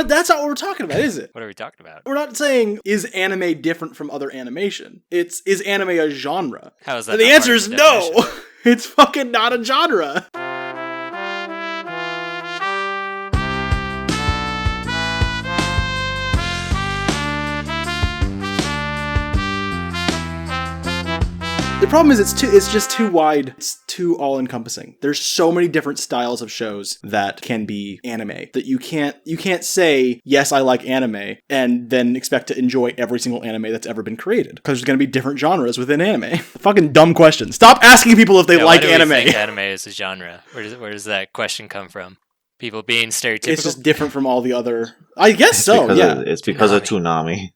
But that's not what we're talking about, is it? What are we talking about? We're not saying, is anime different from other animation? It's, is anime a genre? How is that? And the answer is no! It's fucking not a genre! The problem is it's just too wide. It's too all-encompassing. There's so many different styles of shows that can be anime that you can't say, yes, I like anime, and then expect to enjoy every single anime that's ever been created. Because there's going to be different genres within anime. Fucking dumb question. Stop asking people if they like anime. Why do we think anime is a genre? Where does that question come from? People being stereotypical? It's just different from all the other... I guess so, yeah. It's because of Toonami.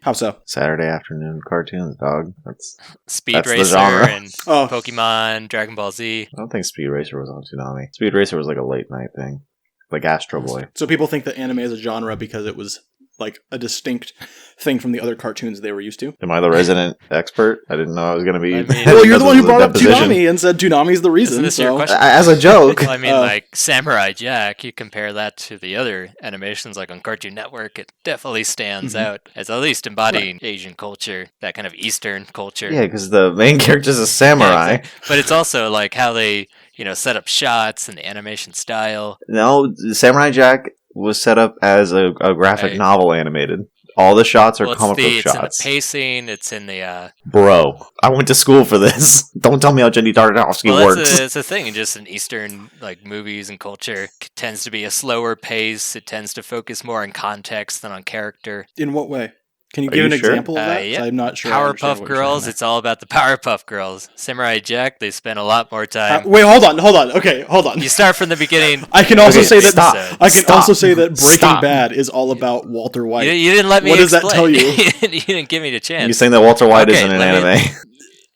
How so? Saturday afternoon cartoons, dog. That's Speed Racer the genre. and Pokemon, Dragon Ball Z. I don't think Speed Racer was on Toonami. Speed Racer was like a late night thing. Like Astro Boy. So people think that anime is a genre because it was like a distinct thing from the other cartoons they were used to. Am I the resident expert? I didn't know I was going to be... well, you're the one who brought up Toonami and said Toonami's the reason. Isn't this your question? As a joke. Well, I mean, like Samurai Jack, you compare that to the other animations like on Cartoon Network, it definitely stands out as at least embodying Asian culture, that kind of Eastern culture. Yeah, because the main character's a samurai. Yeah, exactly. But it's also like how they, set up shots and the animation style. No, Samurai Jack was set up as a graphic novel animated. All the shots are comic book shots. It's in the pacing, it's in the... Bro, I went to school for this. Don't tell me how Jenny Tartakovsky works. It's a thing, just in Eastern movies and culture. It tends to be a slower pace. It tends to focus more on context than on character. In what way? Can you give an example of that? Yeah. I'm not sure. Powerpuff Girls, it's all about the Powerpuff Girls. Samurai Jack, they spend a lot more time. Wait, hold on. Okay, hold on. You start from the beginning. I can also say that. Also say that Breaking Bad is all about Walter White. You didn't let me. What does that tell you? You didn't give me the chance. You're saying that Walter White isn't an anime?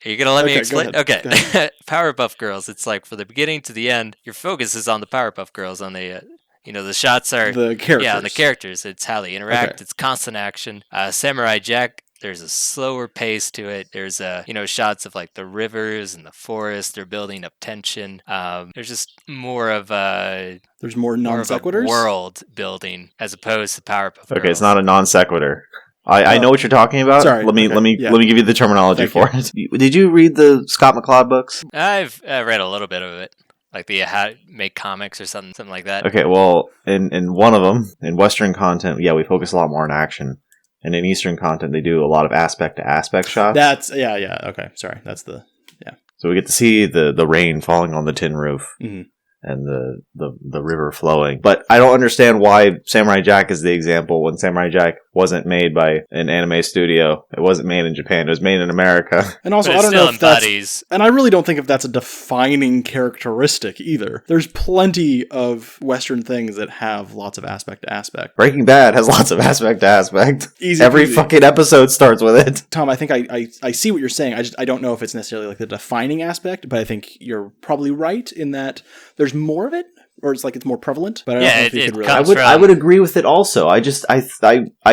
Are you gonna let me explain? Go ahead. Powerpuff Girls. It's like from the beginning to the end. Your focus is on the Powerpuff Girls. On the the shots are the characters. Yeah, the characters. It's how they interact. Okay. It's constant action. Samurai Jack. There's a slower pace to it. There's shots of like the rivers and the forest. They're building up tension. There's just more of a there's more non sequiturs world building as opposed to Powerpuff Girls. Okay, it's not a non sequitur. I know what you're talking about. Sorry. Let me give you the terminology for it. Did you read the Scott McCloud books? I've read a little bit of it. Like the how to make comics or something like that. Okay, well, in one of them, in Western content, we focus a lot more on action. And in Eastern content, they do a lot of aspect-to-aspect shots. That's, okay, sorry. That's So we get to see the rain falling on the tin roof. Mm-hmm. And the river flowing. But I don't understand why Samurai Jack is the example when Samurai Jack wasn't made by an anime studio. It wasn't made in Japan. It was made in America. And also, I don't know if that's... And I really don't think if that's a defining characteristic either. There's plenty of Western things that have lots of aspect to aspect. Breaking Bad has lots of aspect to aspect. Easy. Fucking episode starts with it. Tom, I think I see what you're saying. I don't know if it's necessarily like the defining aspect, but I think you're probably right in that there's more of it, or it's like it's more prevalent. But I don't know if you could really... I would agree with it also. I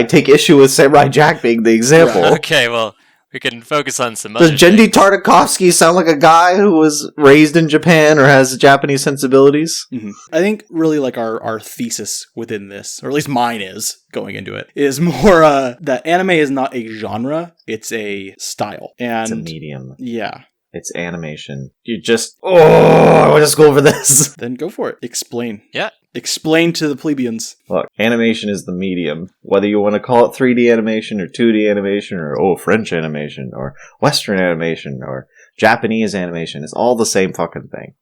take issue with Samurai Jack being the example. Right. Okay, well, we can focus on some other Does Jendy Tartakovsky sound like a guy who was raised in Japan or has Japanese sensibilities? Mm-hmm. I think really like our thesis within this, or at least mine is, going into it, is more that anime is not a genre, it's a style. And it's a medium. Yeah. It's animation. I went to school for this. Then go for it. Explain. Yeah. Explain to the plebeians. Look, animation is the medium. Whether you want to call it 3D animation or 2D animation or French animation or Western animation or Japanese animation, it's all the same fucking thing.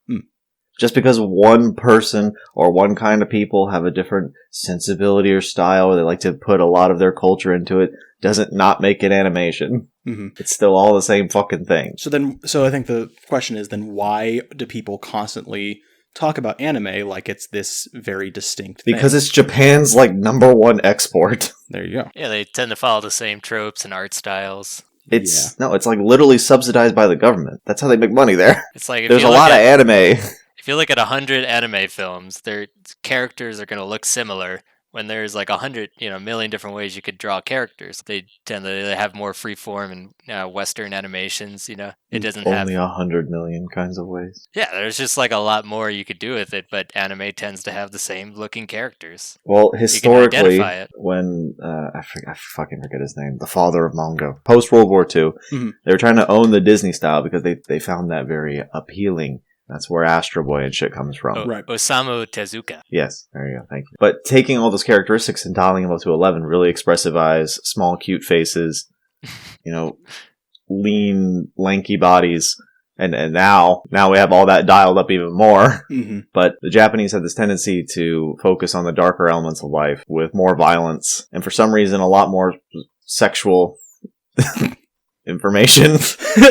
Just because one person or one kind of people have a different sensibility or style, or they like to put a lot of their culture into it, doesn't not make it animation. Mm-hmm. It's still all the same fucking thing. So I think the question is then why do people constantly talk about anime like it's this very distinct thing? Because it's Japan's number one export. There you go. Yeah, they tend to follow the same tropes and art styles. It's like literally subsidized by the government. That's how they make money there. It's like there's a lot of anime. If you look at 100 anime films, their characters are going to look similar, when there's like 100, a million different ways you could draw characters. They tend to have more free form and Western animations. It doesn't have only 100 million kinds of ways. Yeah, there's just like a lot more you could do with it, but anime tends to have the same looking characters. Well, historically, identify it. when I fucking forget his name, the father of manga, post World War II, they were trying to own the Disney style because they found that very appealing. That's where Astro Boy and shit comes from. Right. Osamu Tezuka. Yes, there you go. Thank you. But taking all those characteristics and dialing them up to 11, really expressive eyes, small, cute faces, lean, lanky bodies. And now we have all that dialed up even more. Mm-hmm. But the Japanese have this tendency to focus on the darker elements of life with more violence. And for some reason, a lot more sexual information.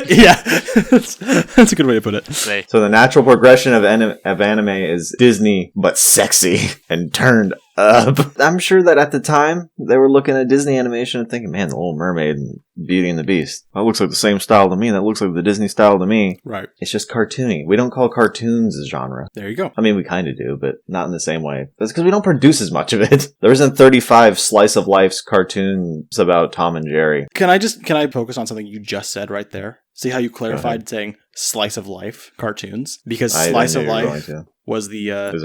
Yeah, that's a good way to put it. So the natural progression of anime is Disney, but sexy and turned up. I'm sure that at the time, they were looking at Disney animation and thinking, man, The Little Mermaid and Beauty and the Beast, that looks like the same style to me. That looks like the Disney style to me. Right. It's just cartoony. We don't call cartoons a genre. There you go. I mean, we kind of do, but not in the same way. That's because we don't produce as much of it. There isn't 35 slice of life's cartoons about Tom and Jerry. Can I focus on something you just said right there? See how you clarified saying slice of life cartoons? Because slice of life was the is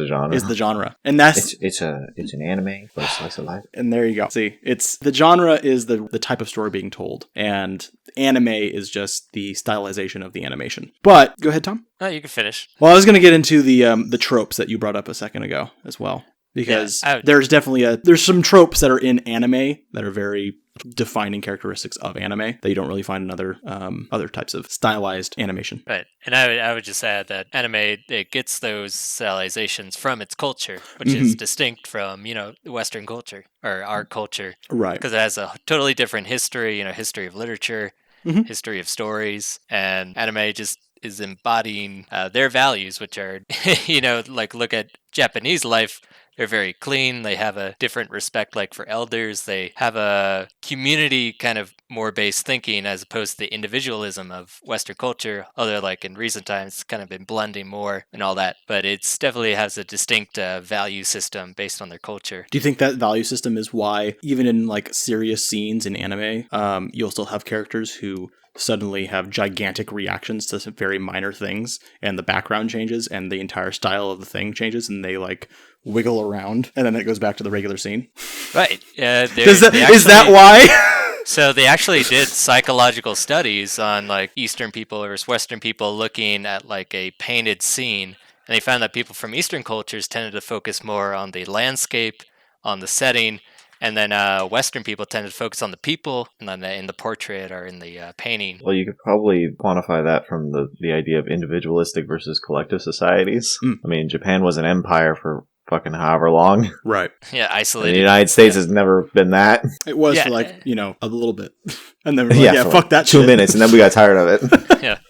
the genre. And that's it's an anime for a slice of life. And there you go. See, it's the genre is the type of story being told, and anime is just the stylization of the animation. But go ahead, Tom. Oh, you can finish. Well, I was going to get into the tropes that you brought up a second ago as well, because there's definitely there's some tropes that are in anime that are very defining characteristics of anime that you don't really find in other types of stylized animation. Right. And I would just add that anime, it gets those stylizations from its culture, which is distinct from, Western culture or our culture. Right. Because it has a totally different history, history of literature, history of stories, and anime just is embodying their values, which are, like look at Japanese life. They're very clean. They have a different respect, like for elders. They have a community kind of more based thinking as opposed to the individualism of Western culture. Although, like in recent times, it's kind of been blending more and all that. But it's definitely has a distinct value system based on their culture. Do you think that value system is why, even in like serious scenes in anime, you'll still have characters who suddenly have gigantic reactions to some very minor things, and the background changes, and the entire style of the thing changes, and they like wiggle around, and then it goes back to the regular scene? Right. Is that why? So they actually did psychological studies on like Eastern people versus Western people looking at like a painted scene, and they found that people from Eastern cultures tended to focus more on the landscape, on the setting, and then Western people tended to focus on the people, and then in the portrait or in the painting. Well, you could probably quantify that from the idea of individualistic versus collective societies. I mean, Japan was an empire for fucking however long. Right. Yeah, isolated. And the United States has never been that. It was for like, a little bit. And then we're like, fuck that 2 shit. minutes, and then we got tired of it. Yeah.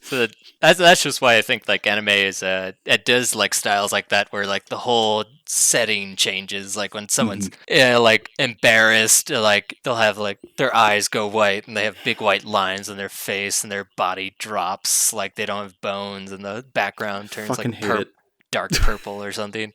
So that's just why I think like anime is it does like styles like that where like the whole setting changes. Like when someone's like embarrassed, like they'll have like their eyes go white and they have big white lines on their face and their body drops like they don't have bones and the background turns fucking like dark purple or something.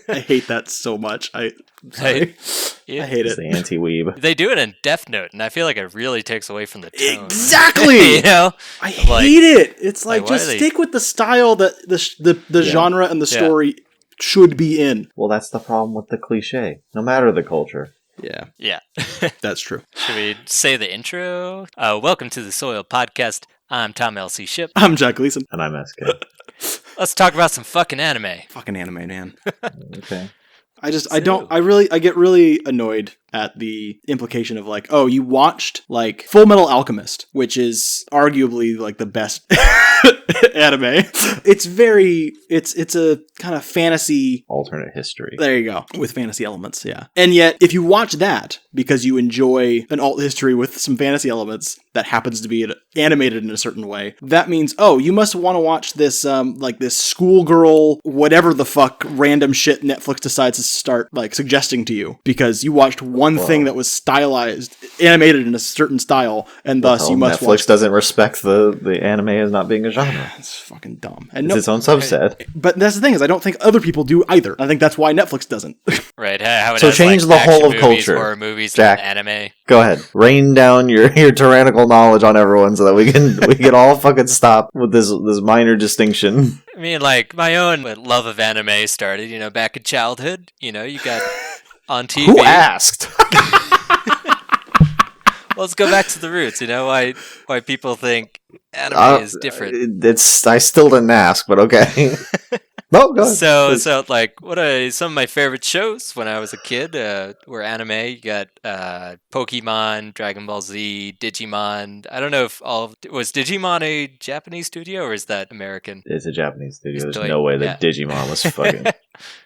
I hate that so much. I hate It's it. the anti-weeb. They do it in Death Note, and I feel like it really takes away from the tone. Exactly. I hate it. It's like just stick with the style that the genre and the story should be in. Well, that's the problem with the cliche. No matter the culture. Yeah. That's true. Should we say the intro? Welcome to the Soyle Podcast. I'm Tom L.C. Ship. I'm Jack Gleason. And I'm SK. Let's talk about some fucking anime. Fucking anime, man. Okay. I get really annoyed at the implication of like, oh, you watched like Full Metal Alchemist, which is arguably like the best anime. It's a kind of fantasy alternate history. There you go. With fantasy elements, yeah. And yet, if you watch that because you enjoy an alt history with some fantasy elements that happens to be animated in a certain way, that means, oh, you must want to watch this, like this schoolgirl, whatever the fuck random shit Netflix decides to start like suggesting to you because you watched one thing that was stylized, animated in a certain style, and thus you must watch. Netflix doesn't respect the anime as not being a genre. It's fucking dumb. And it's its own subset. But that's the thing is, I don't think other people do either. I think that's why Netflix doesn't. Right. How it So has, change like, the action whole of movies, culture. horror movies, Jack. and anime. Go ahead, rain down your tyrannical knowledge on everyone so that we can all fucking stop with this minor distinction. I mean, like, my own love of anime started, back in childhood. You got on TV. Who asked? Well, let's go back to the roots. Why people think anime is different. I still didn't ask, but okay. No, go ahead. So like, what are some of my favorite shows when I was a kid? Were anime. You got Pokemon, Dragon Ball Z, Digimon. I don't know if was Digimon a Japanese studio or is that American? It's a Japanese studio. There's Still, no way that yeah. Digimon was fucking.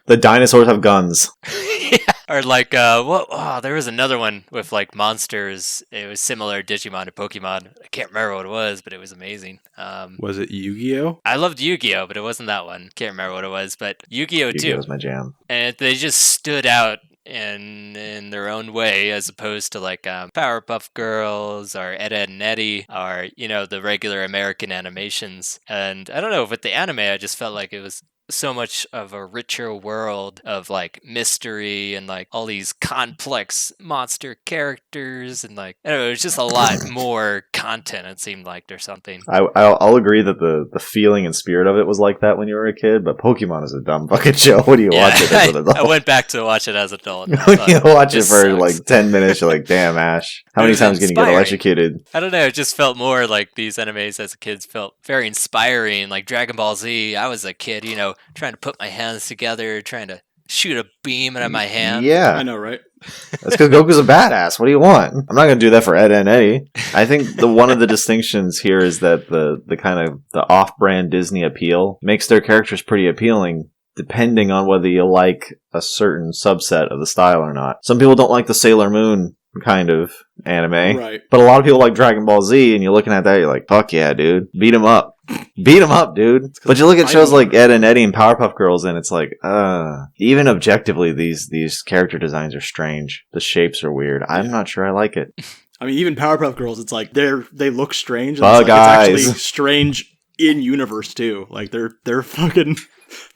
The dinosaurs have guns. Yeah. Or like, there was another one with like monsters. It was similar to Digimon to Pokemon. I can't remember what it was, but it was amazing. Was it Yu-Gi-Oh? I loved Yu-Gi-Oh, but it wasn't that one. Can't remember what it was, but Yu-Gi-Oh too. Yu-Gi-Oh was my jam. And they just stood out in their own way, as opposed to like Powerpuff Girls or Ed, Edd and Eddy or the regular American animations. And I don't know, with the anime, I just felt like it was so much of a richer world of like mystery and like all these complex monster characters and like I don't know, it was just a lot more content, it seemed like, or something. I'll agree that the feeling and spirit of it was like that when you were a kid, but Pokemon is a dumb fucking show. What do you watch it as an adult? I went back to watch it as an adult. You watch it for like 10 minutes, you're like, damn, Ash. How many times can you get electrocuted? I don't know, it just felt more like these animes as a kid felt very inspiring. Like Dragon Ball Z, I was a kid, trying to put my hands together, trying to shoot a beam out of my hand. Yeah. I know, right? That's because Goku's a badass. What do you want? I'm not going to do that for Ed and Eddie. I think one of the distinctions here is that the kind of the off-brand Disney appeal makes their characters pretty appealing, depending on whether you like a certain subset of the style or not. Some people don't like the Sailor Moon kind of anime, right? But a lot of people like Dragon Ball Z, and you're looking at that, you're like, fuck yeah, dude. Beat him up. Beat him up, dude. But you look at shows like Ed and Eddie and Powerpuff Girls, and it's like, even objectively, these character designs are strange. The shapes are weird. I'm not sure I like it. I mean, even Powerpuff Girls, it's like they look strange. And Bug it's eyes. actually strange in universe too. Like they're fucking.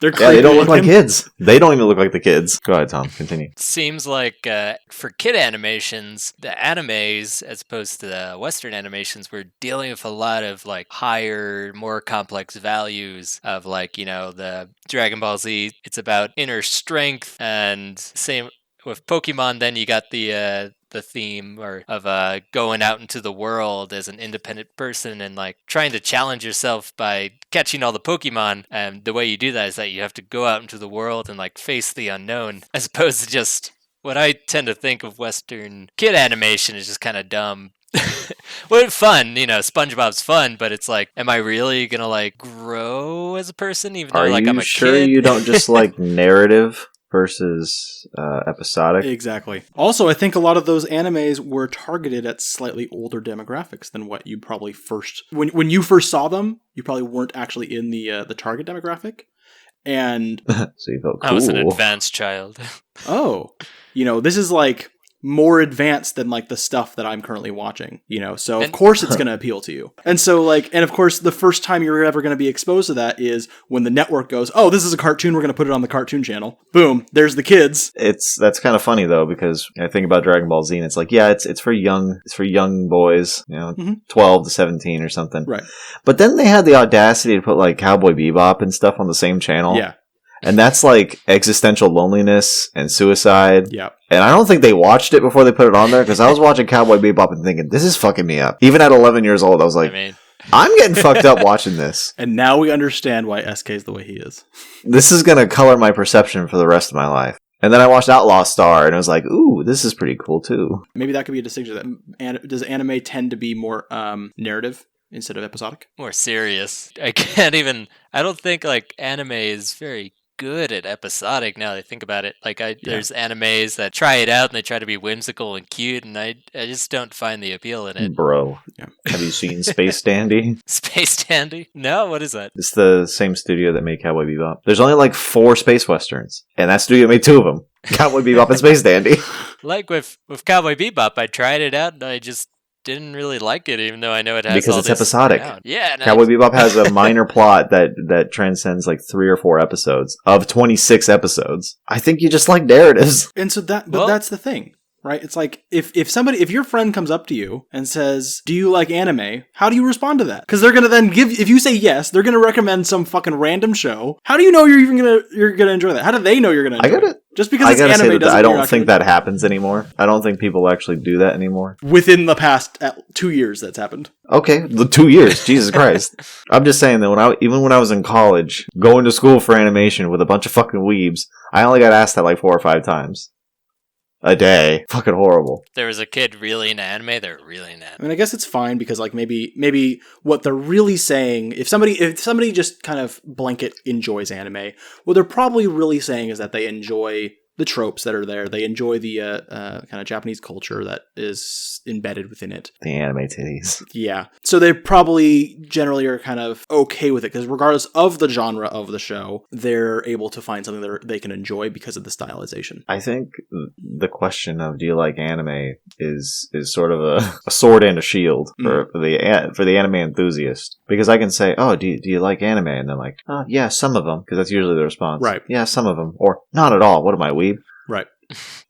They're Yeah, they don't look looking. like kids. They don't even look like the kids. Go ahead, Tom. Continue. Seems like for kid animations, the animes, as opposed to the Western animations, were dealing with a lot of like higher, more complex values of like, the Dragon Ball Z. It's about inner strength, and same with Pokemon. Then you got the theme of going out into the world as an independent person and like trying to challenge yourself by catching all the Pokemon. And the way you do that is that you have to go out into the world and like face the unknown, as opposed to just what I tend to think of Western kid animation is just kind of dumb. Well, it's fun, SpongeBob's fun, but it's like, am I really gonna like grow as a person even though like I'm a sure kid? You don't just like narrative versus episodic? Exactly. Also, I think a lot of those animes were targeted at slightly older demographics than what you probably first when you first saw them. You probably weren't actually in the target demographic, and so you felt cool. I was an advanced child. Oh, this is like more advanced than like the stuff that I'm currently watching, so of course it's going to appeal to you. And so like, and of course the first time you're ever going to be exposed to that is when the network goes, oh, this is a cartoon, we're going to put it on the cartoon channel. Boom, there's the kids. That's kind of funny though, because I think about Dragon Ball Z and it's like, yeah, it's for young boys, 12 to 17 or something. Right. But then they had the audacity to put like Cowboy Bebop and stuff on the same channel. Yeah. And that's like existential loneliness and suicide. Yeah. And I don't think they watched it before they put it on there, because I was watching Cowboy Bebop and thinking, this is fucking me up. Even at 11 years old, I was like, I'm getting fucked up watching this. And now we understand why SK is the way he is. This is going to color my perception for the rest of my life. And then I watched Outlaw Star, and I was like, ooh, this is pretty cool too. Maybe that could be a distinction. Does anime tend to be more narrative instead of episodic? More serious. I don't think like anime is very good at episodic now that I think about it. Like, there's animes that try it out and they try to be whimsical and cute, and I just don't find the appeal in it. Bro, have you seen Space Dandy? Space Dandy? No, what is that? It's the same studio that made Cowboy Bebop. There's only like 4 space westerns, and that studio made 2 of them. Cowboy Bebop and Space Dandy. Like with Cowboy Bebop, I tried it out and I just didn't really like it, even though I know it has because all it's this episodic. around. Yeah, Cowboy Bebop has a minor plot that transcends like 3 or 4 episodes of 26 episodes. I think you just like narratives. And so that's the thing, right? It's like if your friend comes up to you and says, "Do you like anime?" How do you respond to that? Because they're gonna then if you say yes, they're gonna recommend some fucking random show. How do you know you're gonna enjoy that? How do they know you're gonna enjoy it? Just because it's anime doesn't. I don't think that happens anymore. I don't think people actually do that anymore. Within the past 2 years, that's happened. Okay, the 2 years, Jesus Christ. I'm just saying that even when I was in college, going to school for animation with a bunch of fucking weebs, I only got asked that like 4 or 5 times a day. Fucking horrible. There was a kid really into anime. They're really into anime. I mean, I guess it's fine because like maybe what they're really saying, if somebody just kind of blanket enjoys anime, what they're probably really saying is that they enjoy the tropes that are there. They enjoy the kind of Japanese culture that is embedded within it. The anime titties. Yeah. So they probably generally are kind of okay with it because regardless of the genre of the show, they're able to find something that they can enjoy because of the stylization. I think the question of do you like anime is sort of a sword and a shield for the anime enthusiast. Because I can say, oh, do you like anime? And they're like, oh, yeah, some of them. Because that's usually the response. Right. Yeah, some of them. Or not at all. What am I, weeb? Right.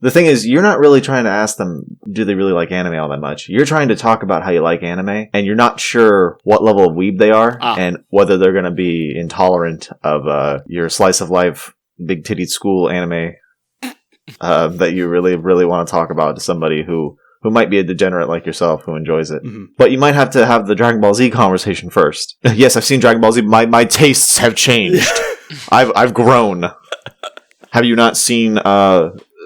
The thing is, you're not really trying to ask them, do they really like anime all that much? You're trying to talk about how you like anime, and you're not sure what level of weeb they are, and whether they're going to be intolerant of your slice of life, big tittied school anime that you really, really want to talk about to somebody who might be a degenerate like yourself who enjoys it. Mm-hmm. But you might have to have the Dragon Ball Z conversation first. Yes, I've seen Dragon Ball Z. My tastes have changed. I've grown. Have you not seen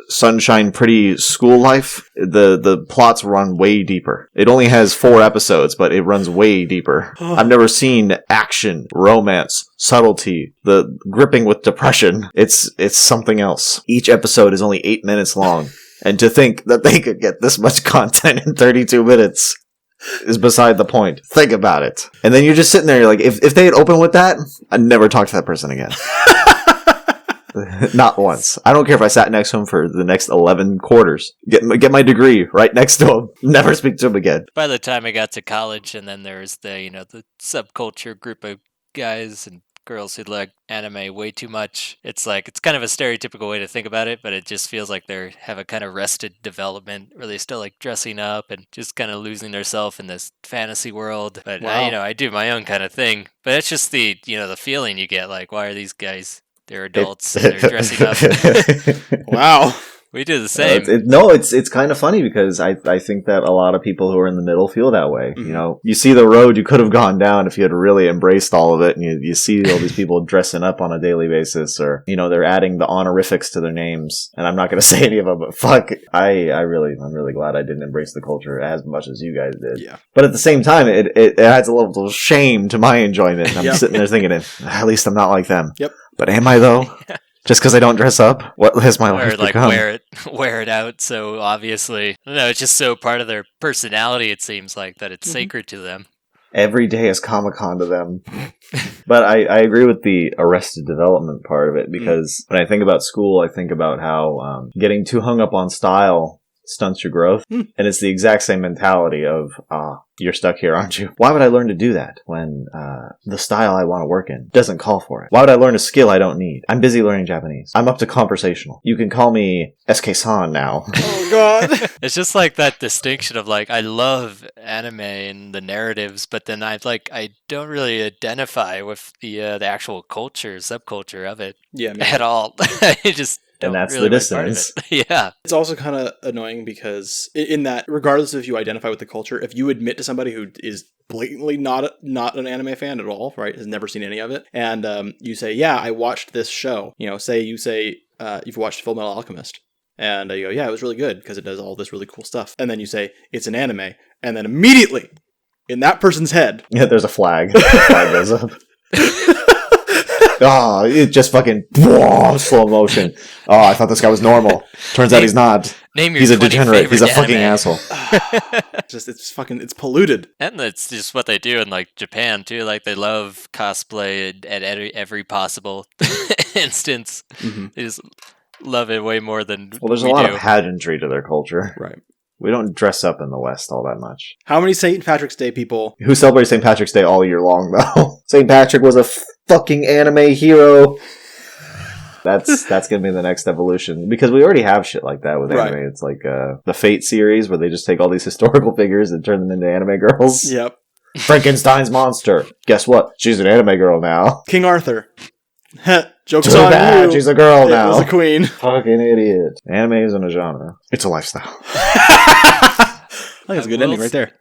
Sunshine Pretty School Life? The plots run way deeper. It only has 4 episodes, but it runs way deeper. I've never seen action, romance, subtlety, the gripping with depression. It's something else. Each episode is only 8 minutes long. And to think that they could get this much content in 32 minutes is beside the point. Think about it. And then you're just sitting there, you're like, if they had opened with that, I'd never talk to that person again. Not once. I don't care if I sat next to him for the next 11 quarters. Get my degree right next to him. Never speak to him again. By the time I got to college, and then there's the subculture group of guys and girls who like anime way too much. It's kind of a stereotypical way to think about it, but it just feels like they have a kind of rested development where they still like dressing up and just kind of losing themselves in this fantasy world. But wow. I do my own kind of thing. But it's just the feeling you get, like, why are these guys? They're adults and they're dressing up. Wow. We do the same. It's kind of funny because I think that a lot of people who are in the middle feel that way. Mm-hmm. You see the road you could have gone down if you had really embraced all of it, and you see all these people dressing up on a daily basis, or they're adding the honorifics to their names. And I'm not going to say any of them, but fuck, I'm really glad I didn't embrace the culture as much as you guys did. Yeah. But at the same time, it adds a level of shame to my enjoyment. And I'm sitting there thinking, at least I'm not like them. Yep. But am I though? Just because I don't dress up? What has my life become? Wear it out so obviously. No, it's just so part of their personality, it seems like, that it's sacred to them. Every day is Comic-Con to them. But I agree with the arrested development part of it, because when I think about school, I think about how getting too hung up on style stunts your growth. And it's the exact same mentality of, you're stuck here, aren't you? Why would I learn to do that when the style I want to work in doesn't call for it? Why would I learn a skill I don't need? I'm busy learning Japanese. I'm up to conversational. You can call me SK-san now. Oh, God. It's just like that distinction of, like, I love anime and the narratives, but then I don't really identify with the actual subculture of it at all. It just... And that's really the dissonance. Yeah. It's also kind of annoying because in that, regardless if you identify with the culture, if you admit to somebody who is blatantly not an anime fan at all, right, has never seen any of it, and you say, yeah, I watched this show, say you've watched Full Metal Alchemist, and you go, yeah, it was really good because it does all this really cool stuff, and then you say, it's an anime, and then immediately, in that person's head... Yeah, there's a flag. The flag goes up. Oh, it just fucking slow motion. Oh, I thought this guy was normal. Turns out he's not. Name your He's a 20 degenerate. He's a favorite fucking anime. asshole. It's polluted. And that's just what they do in like Japan too. Like they love cosplay at every possible instance. Mm-hmm. They just love it way more than Well, there's a lot of pageantry to their culture. Right. We don't dress up in the West all that much. How many St. Patrick's Day people Who celebrate St. Patrick's Day all year long, though? St. Patrick was a fucking anime hero. That's gonna be the next evolution, because we already have shit like that with anime. Right. It's like the Fate series, where they just take all these historical figures and turn them into anime girls. Yep. Frankenstein's monster. Guess what? She's an anime girl now. King Arthur. Joke's Too on bad, you. she's a girl It now. was a queen. Fucking idiot. Anime isn't a genre. It's a lifestyle. I think that's a good ending right there.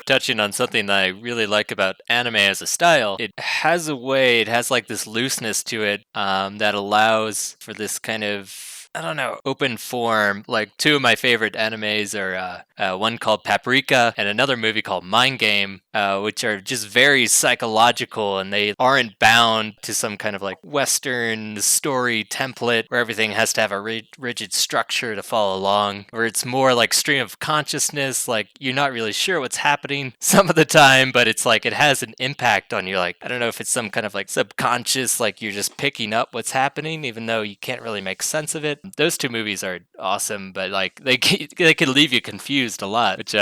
Touching on something that I really like about anime as a style, it has a way, it has like this looseness to it that allows for this kind of, I don't know, open form. Like two of my favorite animes are one called Paprika and another movie called Mind Game, which are just very psychological, and they aren't bound to some kind of like Western story template where everything has to have a rigid structure to follow along, where it's more like stream of consciousness. Like you're not really sure what's happening some of the time, but it's like it has an impact on you. Like, I don't know if it's some kind of like subconscious, like you're just picking up what's happening, even though you can't really make sense of it. Those two movies are awesome, but like they could leave you confused a lot, which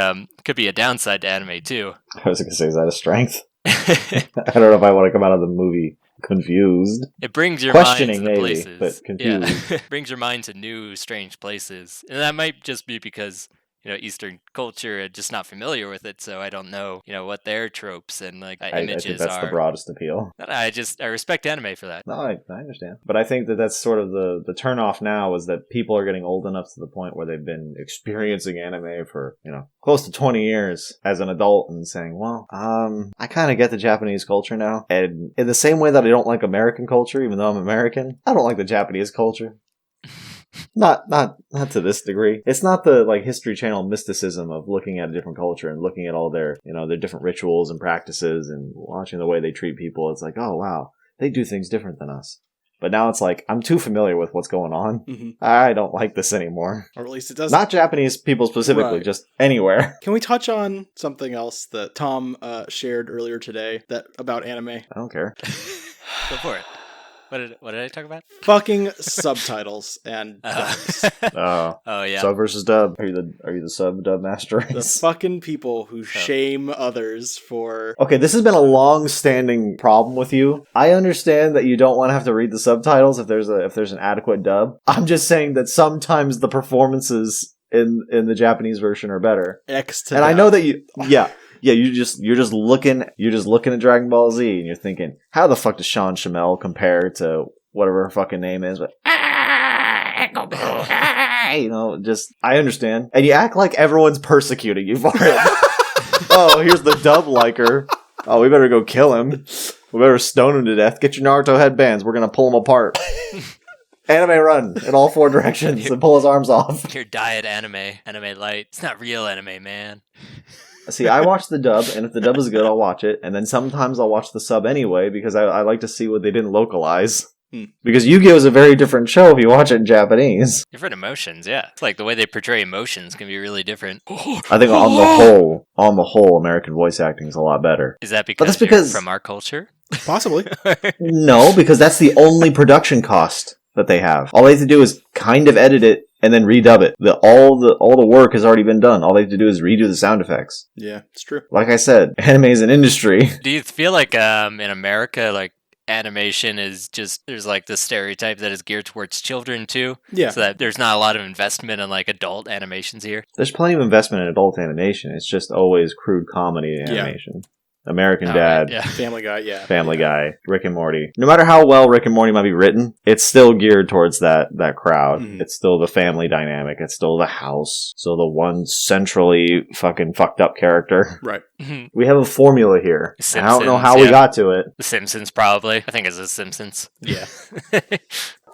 could be a downside to anime too. I was going to say, is that a strength? I don't know if I want to come out of the movie confused. It brings your mind to Questioning, the maybe, places. but confused. Yeah. Brings your mind to new, strange places. And that might just be because, you know, Eastern culture, I'm just not familiar with it, so I don't know, you know, what their tropes and like images I think that's are. the broadest appeal. I respect anime for that. No, I understand. But I think that's sort of the turnoff now, is that people are getting old enough to the point where they've been experiencing anime for, you know, close to 20 years as an adult, and saying, well, I kind of get the Japanese culture now. And in the same way that I don't like American culture, even though I'm American, I don't like the Japanese culture. Not to this degree. It's not the like History Channel mysticism of looking at a different culture and looking at all their, you know, their different rituals and practices and watching the way they treat people. It's like, oh wow, they do things different than us. But now it's like, I'm too familiar with what's going on. Mm-hmm. I don't like this anymore. Or at least it does. Not Japanese people specifically, Right. just anywhere. Can we touch on something else that Tom shared earlier today about anime? I don't care. Go for it. What did I talk about? Fucking subtitles and dubs. Oh yeah. Sub versus dub. Are you the sub dub master The race? fucking people who shame others for... Okay, this has been a long-standing problem with you. I understand that you don't want to have to read the subtitles if there's an adequate dub. I'm just saying that sometimes the performances in the Japanese version are better. And I know that you, yeah, you're just looking at Dragon Ball Z and you're thinking, how the fuck does Sean Shamel compare to whatever her fucking name is? But you know, just I understand, and you act like everyone's persecuting you for it. Oh, here's the dub liker. Oh, we better go kill him. We better stone him to death. Get your Naruto headbands. We're gonna pull him apart. Anime run in all four directions and pull his arms off. Your diet anime light. It's not real anime, man. See, I watch the dub, and if the dub is good, I'll watch it. And then sometimes I'll watch the sub anyway, because I like to see what they didn't localize. Because Yu-Gi-Oh! Is a very different show if you watch it in Japanese. Different emotions, yeah. It's like the way they portray emotions can be really different. I think on the whole, American voice acting is a lot better. Is that that's because you're because from our culture? Possibly. No, because that's the only production cost that they have. All they have to do is kind of edit it and then redub it. All the work has already been done. All they have to do is redo the sound effects. Yeah, it's true. Like I said, anime is an industry. Do you feel like in America, like animation is just, there's like this stereotype that is geared towards children too? Yeah. So that there's not a lot of investment in like adult animations here? There's plenty of investment in adult animation. It's just always crude comedy animation. American Dad, right, yeah. Family Guy, yeah. Family Guy, Rick and Morty. No matter how well Rick and Morty might be written, it's still geared towards that crowd. Mm. It's still the family dynamic. It's still the house. So the one centrally fucking fucked up character. Right. We have a formula here. Simpsons, I don't know how we got to it. The Simpsons, probably. I think it's The Simpsons. Yeah.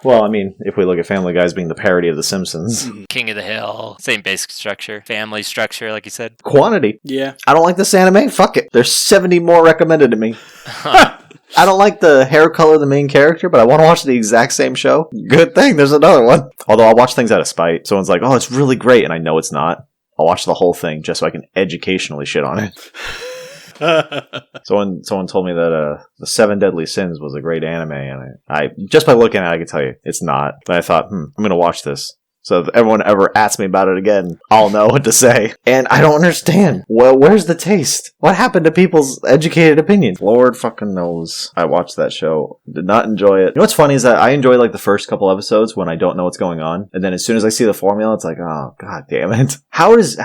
Well, I mean, if we look at Family Guy as being the parody of The Simpsons. King of the Hill, same basic structure, family structure, like you said. Quantity. Yeah. I don't like this anime. Fuck it. There's 70 more recommended to me. I don't like the hair color of the main character, but I want to watch the exact same show. Good thing there's another one. Although I'll watch things out of spite. Someone's like, oh, it's really great, and I know it's not. I'll watch the whole thing just so I can educationally shit on it. Someone told me that the Seven Deadly Sins was a great anime, and I just by looking at it, I could tell you it's not. But I thought, I'm going to watch this. So if everyone ever asks me about it again, I'll know what to say. And I don't understand. Well, where's the taste? What happened to people's educated opinions? Lord fucking knows. I watched that show. Did not enjoy it. You know what's funny is that I enjoy like the first couple episodes when I don't know what's going on. And then as soon as I see the formula, it's like, oh, god damn it. How does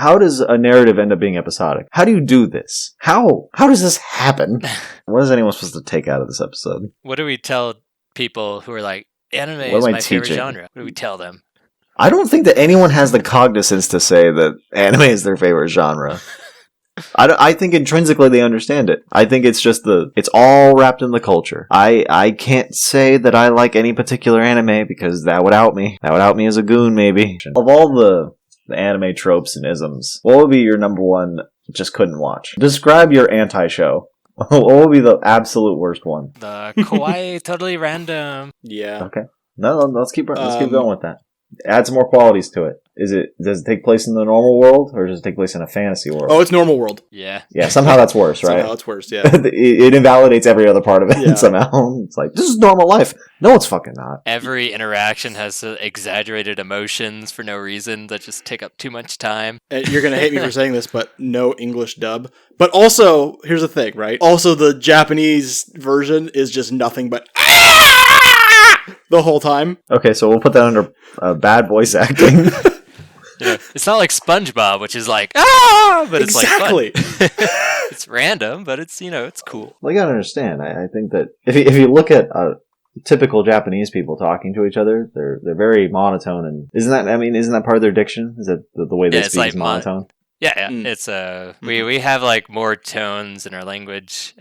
a narrative end up being episodic? How do you do this? How does this happen? What is anyone supposed to take out of this episode? What do we tell people who are like, anime What is am I my favorite teaching? genre? What do we tell them? I don't think that anyone has the cognizance to say that anime is their favorite genre. I think intrinsically they understand it. I think it's just it's all wrapped in the culture. I can't say that I like any particular anime because that would out me. That would out me as a goon, maybe. Of all the anime tropes and isms, what would be your number one just couldn't watch? Describe your anti-show. What would be the absolute worst one? The kawaii, totally random. Yeah. Okay. No, let's keep going with that. Add some more qualities to it. Does it take place in the normal world, or does it take place in a fantasy world? Oh, it's normal world. Yeah. Yeah, somehow that's worse, right? Somehow it's worse, yeah. it invalidates every other part of it Yeah. somehow. It's like, this is normal life. No, it's fucking not. Every interaction has exaggerated emotions for no reason that just take up too much time. And you're going to hate me for saying this, but no English dub. But also, here's the thing, right? Also, the Japanese version is just nothing but the whole time. Okay, so we'll put that under bad voice acting. It's not like SpongeBob, which is like, but Exactly. it's like fun. It's random, but it's, it's cool. Well, you gotta understand, I think that if you look at typical Japanese people talking to each other, they're very monotone, and isn't that part of their diction? Is that the way they speak is monotone? Yeah. It's we have like more tones in our language.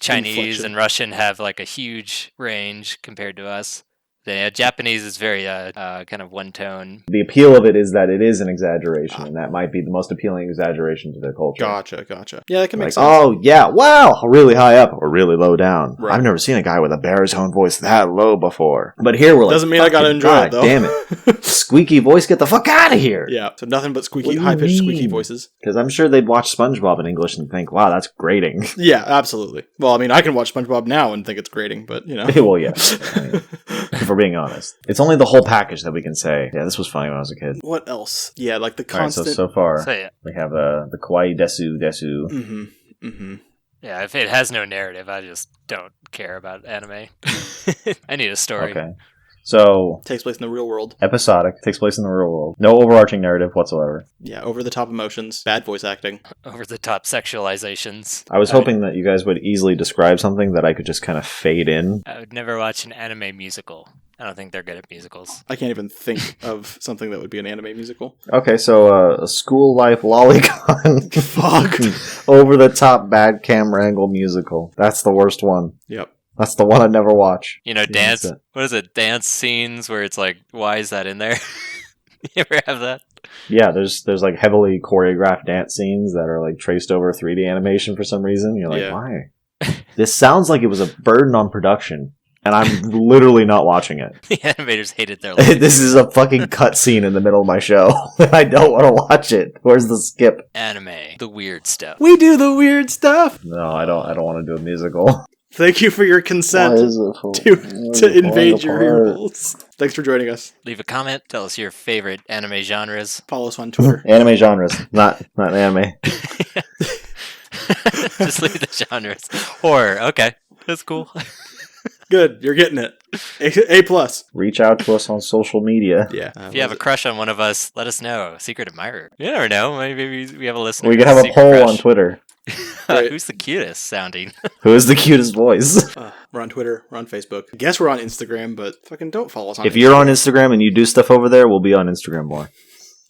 Chinese Inflection. and Russian have like a huge range compared to us. The Japanese is very kind of one tone. The appeal of it is that it is an exaggeration, and that might be the most appealing exaggeration to their culture. Gotcha. Yeah, that can make like, sense. oh, yeah, wow, really high up or really low down. Right. I've never seen a guy with a baritone voice that low before. But here we're like, Doesn't mean I gotta enjoy God it, though. damn it. Squeaky voice, get the fuck out of here. Yeah, so nothing but What do you high-pitched squeaky mean? voices. Because I'm sure they'd watch SpongeBob in English and think, wow, that's grating. Yeah, absolutely. Well, I mean, I can watch SpongeBob now and think it's grating, but, Well, yeah. If we're being honest. It's only the whole package that we can say, yeah, this was funny when I was a kid. What else? Yeah, like the All right, constant... so far, So, yeah. we have the kawaii desu. Yeah, if it has no narrative, I just don't care about anime. I need a story. Okay. So, Takes place in the real world. episodic, takes place in the real world. No overarching narrative whatsoever. Yeah, over-the-top emotions, bad voice acting. Over the top sexualizations. I was hoping that you guys would easily describe something that I could just kind of fade in. I would never watch an anime musical. I don't think they're good at musicals. I can't even think of something that would be an anime musical. Okay, so a school life lolicon. Fuck. Over the top bad camera angle musical. That's the worst one. Yep. That's the one I'd never watch. Dance. that's it. What is it? Dance scenes where it's like, why is that in there? You ever have that? Yeah, there's like heavily choreographed dance scenes that are like traced over 3D animation for some reason. You're like, Yeah. why? This sounds like it was a burden on production, and I'm literally not watching it. The animators hated their life. This is a fucking cutscene in the middle of my show. I don't want to watch it. Where's the skip? Anime. The weird stuff. We do the weird stuff. No, I don't want to do a musical. Thank you for your consent to invade your earballs. Thanks for joining us. Leave a comment. Tell us your favorite anime genres. Follow us on Twitter. Anime genres, not anime. Just leave the genres. Horror. Okay. That's cool. Good, you're getting it. A plus. Reach out to us on social media. Yeah. If you have a crush on one of us, let us know. Secret admirer. You never know. Maybe we have a listener. We could with have a secret poll crush. on Twitter. Right. Who's the cutest sounding? Who is the cutest voice? We're on Twitter. We're on Facebook. I guess we're on Instagram, but fucking don't follow us on If you're on Instagram and you do stuff over there, we'll be on Instagram more.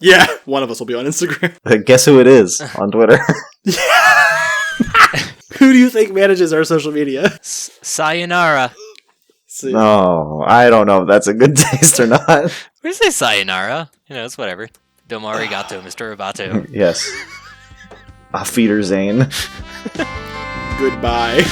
Yeah, one of us will be on Instagram. Guess who it is on Twitter? Who do you think manages our social media? Sayonara. No, I don't know if that's a good taste or not. We say sayonara. It's whatever. Domo arigato, Mr. Roboto. Yes. Auf Wiedersehen. Goodbye.